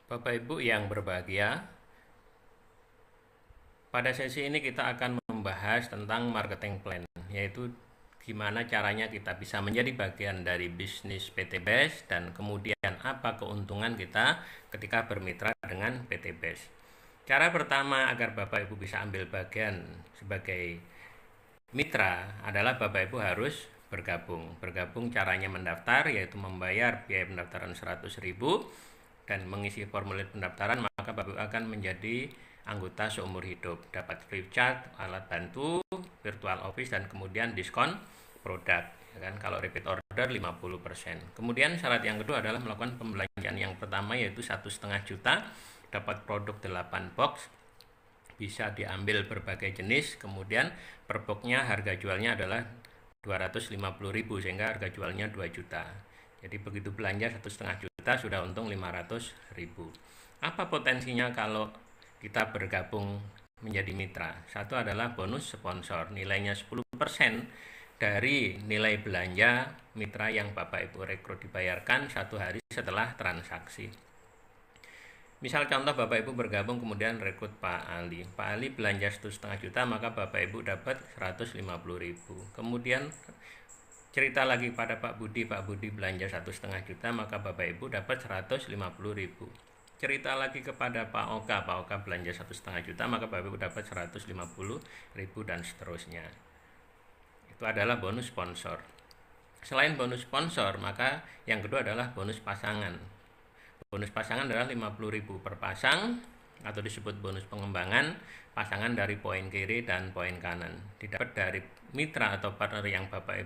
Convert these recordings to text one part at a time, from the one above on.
Bapak Ibu yang berbahagia, pada sesi ini kita akan membahas tentang marketing plan, yaitu gimana caranya kita bisa menjadi bagian dari bisnis PT BES dan kemudian apa keuntungan kita ketika bermitra dengan PT BES. Cara pertama agar Bapak Ibu bisa ambil bagian sebagai mitra adalah Bapak Ibu harus bergabung. Bergabung caranya mendaftar, yaitu membayar biaya pendaftaran 100.000 dan mengisi formulir pendaftaran, maka Bapak Ibu akan menjadi anggota seumur hidup, dapat free chat, alat bantu, virtual office, dan kemudian diskon produk, ya kan? Kalau repeat order 50%. Kemudian syarat yang kedua adalah melakukan pembelanjaan yang pertama, yaitu 1,5 juta, dapat produk 8 box, bisa diambil berbagai jenis. Kemudian per boxnya harga jualnya adalah 250.000 sehingga harga jualnya 2 juta. Jadi begitu belanja 1,5 juta sudah untung 500.000. Apa potensinya kalau kita bergabung menjadi mitra? Satu adalah bonus sponsor, nilainya 10% dari nilai belanja mitra yang Bapak Ibu rekrut, dibayarkan 1 hari setelah transaksi. Misal contoh Bapak Ibu bergabung kemudian rekrut Pak Ali. Pak Ali belanja 1,5 juta, maka Bapak Ibu dapat 150.000. Kemudian cerita lagi pada Pak Budi belanja 1,5 juta, maka Bapak Ibu dapat 150.000. Cerita lagi kepada Pak Oka belanja 1,5 juta, maka Bapak Ibu dapat 150.000 dan seterusnya. Itu adalah bonus sponsor. Selain bonus sponsor, maka yang kedua adalah bonus pasangan. Bonus pasangan adalah 50.000 per pasang, atau disebut bonus pengembangan pasangan dari poin kiri dan poin kanan. Didapat dari mitra atau partner yang Bapak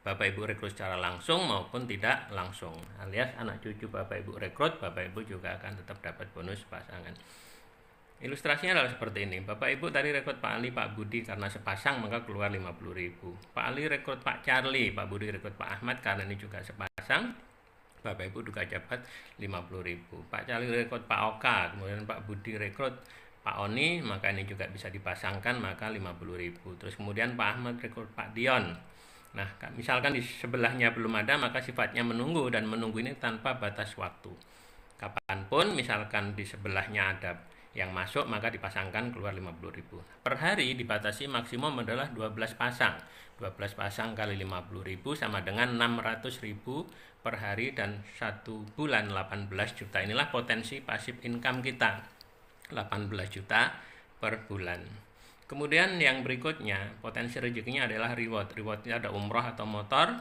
Ibu rekrut secara langsung maupun tidak langsung, alias anak cucu Bapak Ibu rekrut, Bapak Ibu juga akan tetap dapat bonus pasangan. Ilustrasinya adalah seperti ini. Bapak Ibu tadi rekrut Pak Ali, Pak Budi karena sepasang maka keluar 50.000. Pak Ali rekrut Pak Charlie, Pak Budi rekrut Pak Ahmad karena ini juga sepasang, Bapak Ibu juga dapat 50.000. Pak Charlie rekrut Pak Oka, kemudian Pak Budi rekrut Pak Oni, maka ini juga bisa dipasangkan, maka 50.000. Terus kemudian Pak Ahmad rekrut Pak Dion. Nah, misalkan di sebelahnya belum ada, maka sifatnya menunggu, dan menunggu ini tanpa batas waktu. Kapanpun misalkan di sebelahnya ada yang masuk, maka dipasangkan keluar 50.000. Per hari dibatasi maksimum adalah 12 pasang. 12 pasang kali 50.000 sama dengan 600.000 per hari, dan 1 bulan 18 juta. Inilah potensi passive income kita, 18 juta per bulan. Kemudian yang berikutnya, potensi rezekinya adalah reward. Rewardnya ada umroh atau motor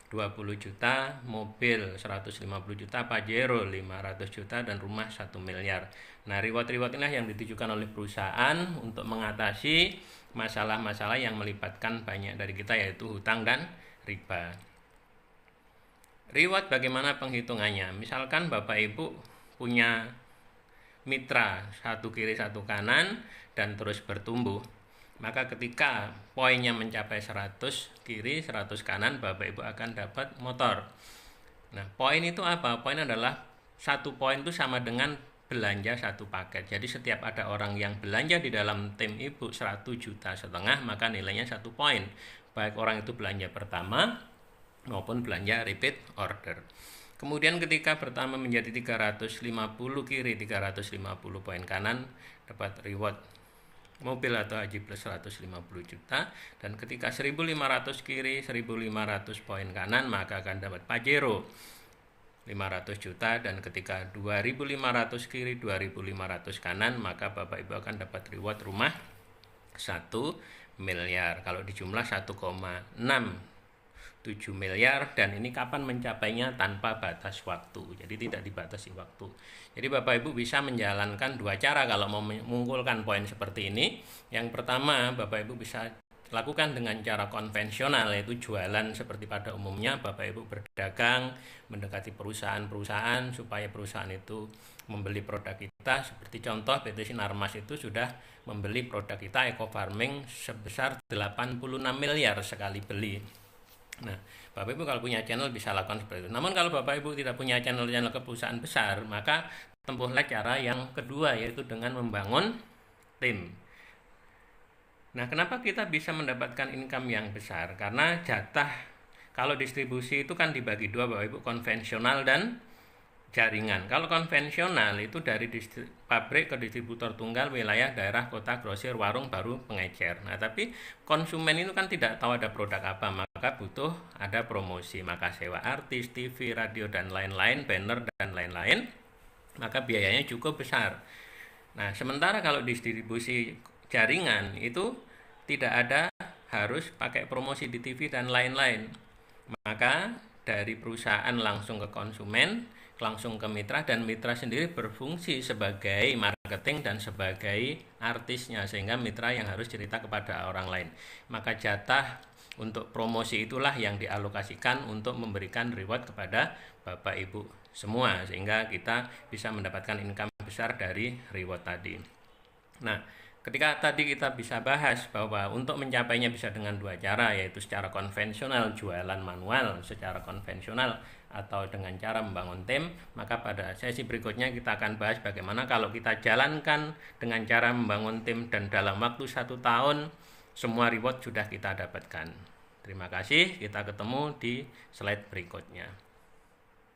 20 juta, mobil 150 juta, Pajero 500 juta, dan rumah 1 miliar. Nah, reward-reward inilah yang ditujukan oleh perusahaan untuk mengatasi masalah-masalah yang melibatkan banyak dari kita, yaitu hutang dan riba. Reward bagaimana penghitungannya? Misalkan Bapak Ibu punya mitra satu kiri satu kanan dan terus bertumbuh, maka ketika poinnya mencapai 100 kiri 100 kanan, Bapak Ibu akan dapat motor. Nah, poin itu apa? Poin adalah 1 poin itu sama dengan belanja 1 paket. Jadi setiap ada orang yang belanja di dalam tim Ibu 1,5 juta, maka nilainya 1 poin. Baik orang itu belanja pertama maupun belanja repeat order. Kemudian ketika pertama menjadi 350 kiri 350 poin kanan, dapat reward mobil atau haji plus 150 juta, dan ketika 1.500 kiri 1.500 poin kanan, maka akan dapat Pajero 500 juta, dan ketika 2.500 kiri 2.500 kanan, maka Bapak Ibu akan dapat reward rumah 1 miliar. Kalau dijumlah 1,67 miliar, dan ini kapan mencapainya? Tanpa batas waktu, jadi tidak dibatasi waktu. Jadi Bapak Ibu bisa menjalankan 2 cara kalau mau mengumpulkan poin seperti ini. Yang pertama, Bapak Ibu bisa lakukan dengan cara konvensional, yaitu jualan seperti pada umumnya. Bapak Ibu berdagang, mendekati perusahaan-perusahaan supaya perusahaan itu membeli produk kita. Seperti contoh PT Sinarmas itu sudah membeli produk kita Eco Farming sebesar 86 miliar sekali beli. Nah, Bapak Ibu kalau punya channel bisa lakukan seperti itu. Namun kalau Bapak Ibu tidak punya channel-channel ke perusahaan besar, maka tempuhlah cara yang kedua, yaitu dengan membangun tim. Nah, kenapa kita bisa mendapatkan income yang besar? Karena jatah kalau distribusi itu kan dibagi 2, Bapak Ibu, konvensional dan jaringan. Kalau konvensional itu dari pabrik ke distributor tunggal, wilayah, daerah, kota, grosir, warung, baru pengecer. Nah, tapi konsumen itu kan tidak tahu ada produk apa, maka butuh ada promosi, maka sewa artis, TV, radio, dan lain-lain, banner, dan lain-lain, maka biayanya cukup besar. Nah, sementara kalau distribusi jaringan itu tidak ada harus pakai promosi di TV dan lain-lain. Maka dari perusahaan langsung ke konsumen, langsung ke mitra, dan mitra sendiri berfungsi sebagai marketing dan sebagai artisnya, sehingga mitra yang harus cerita kepada orang lain. Maka jatah untuk promosi itulah yang dialokasikan untuk memberikan reward kepada Bapak Ibu semua, sehingga kita bisa mendapatkan income besar dari reward tadi. Nah, ketika tadi kita bisa bahas bahwa untuk mencapainya bisa dengan dua cara, yaitu secara konvensional, jualan manual secara konvensional, atau dengan cara membangun tim, maka pada sesi berikutnya kita akan bahas bagaimana kalau kita jalankan dengan cara membangun tim dan dalam waktu 1 tahun semua reward sudah kita dapatkan. Terima kasih, kita ketemu di slide berikutnya.